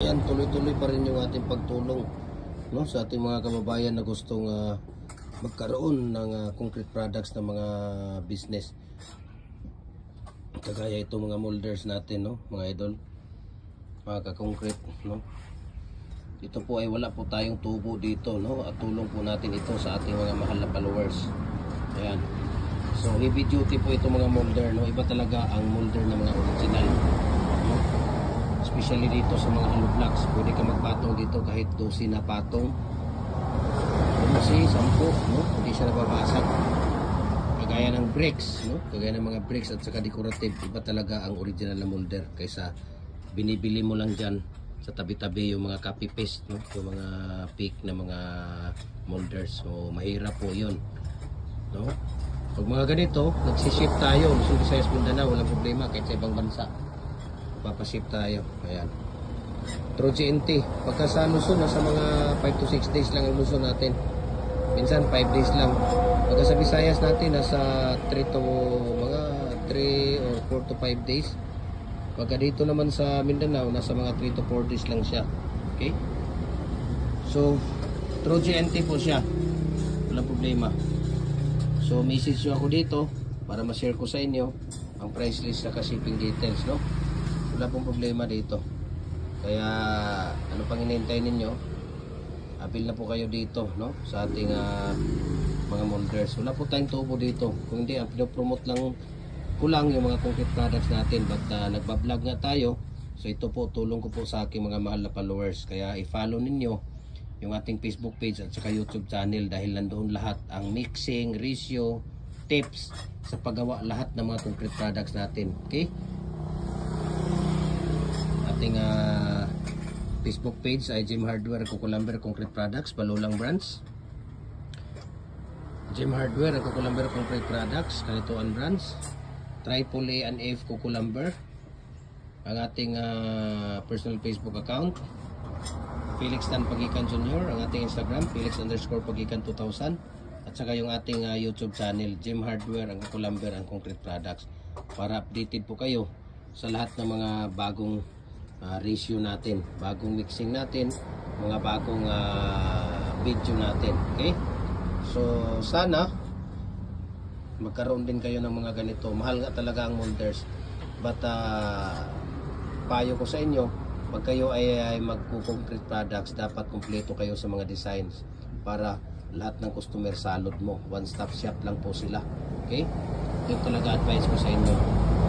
ayan, tuloy-tuloy pa rin yung ating pagtulong, no, sa ating mga kababayan na gustong magkaroon ng concrete products na mga business. Kagaya ito mga molders natin, no, mga idol, mga ka-concrete, no. Ito po ay wala po tayong tubo dito, no, at tulong po natin ito sa ating mga mahal na followers. Ayan. So heavy duty po ito mga molder, no. Iba talaga ang molder ng mga original, no? Especially dito sa mga hollow blocks. Pwede ka magpatong dito kahit 12 na patong. Kasi 10, no, hindi siya nababasag. Kagaya ng bricks, no, kagaya ng mga bricks at saka decorative. Iba talaga ang original na molder kaysa binibili mo lang dyan sa tabi-tabi yung mga copy paste, no, yung mga fake na mga molders. So mahirap po yun, no. Pag mga ganito, nagsiship tayo Luzon, Visayas, Mindanao, walang problema kahit sa ibang bansa, papaship tayo. Ayan, through GNT. Pagka sa Luzon, nasa mga 5 to 6 days lang ang Luzon natin, minsan 5 days lang. Pagka sa Visayas natin, nasa 3 or 4 to 5 days. Pagka dito naman sa Mindanao, nasa mga 3 to 4 days lang siya. Okay? So, through GNT po siya. Walang problema. So, message nyo ako dito para ma-share ko sa inyo ang price list sa shipping details, no? Wala pong problema dito. Kaya, ano pang hinihintay ninyo? Appeal na po kayo dito, no? Sa ating mga molders. Wala po tayong tubo dito. Kung hindi, pinopromote lang kulang yung mga concrete products natin, but nagbablog nga tayo, so ito po tulong ko po sa aking mga mahal na followers. Kaya i-follow ninyo yung ating Facebook page at saka YouTube channel dahil nandoon lahat ang mixing, ratio, tips sa paggawa lahat ng mga concrete products natin. Okay, ating Facebook page ay Jim Hardware Cucumber Concrete Products, Balulang Branch. Jim Hardware Cucumber Concrete Products, Kanituan Branch. Triple A and F Cucumber ang ating personal Facebook account. Felix Tan Pagikan Jr. ang ating Instagram, Felix_Pagikan 2000, at saka yung ating YouTube channel, Jim Hardware ang Cucumber ang Concrete Products, para updated po kayo sa lahat ng mga bagong ratio natin, bagong mixing natin, mga bagong video natin. Okay, so sana magkaroon din kayo ng mga ganito. Mahal nga talaga ang molders, but payo ko sa inyo, pag kayo ay magko-concrete products, dapat kumpleto kayo sa mga designs para lahat ng customer salud mo. One stop shop lang po sila. Okay, yun talaga advice ko sa inyo.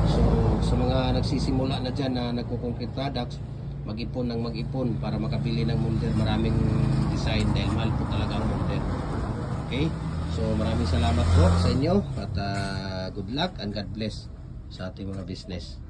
So sa mga nagsisimula na dyan na nagko-concrete products, mag-ipon ng mag-ipon para makabili ng molder. Maraming design dahil mahal po talaga ang molder. Okay, so maraming salamat po sa inyo at good luck and God bless sa ating mga business.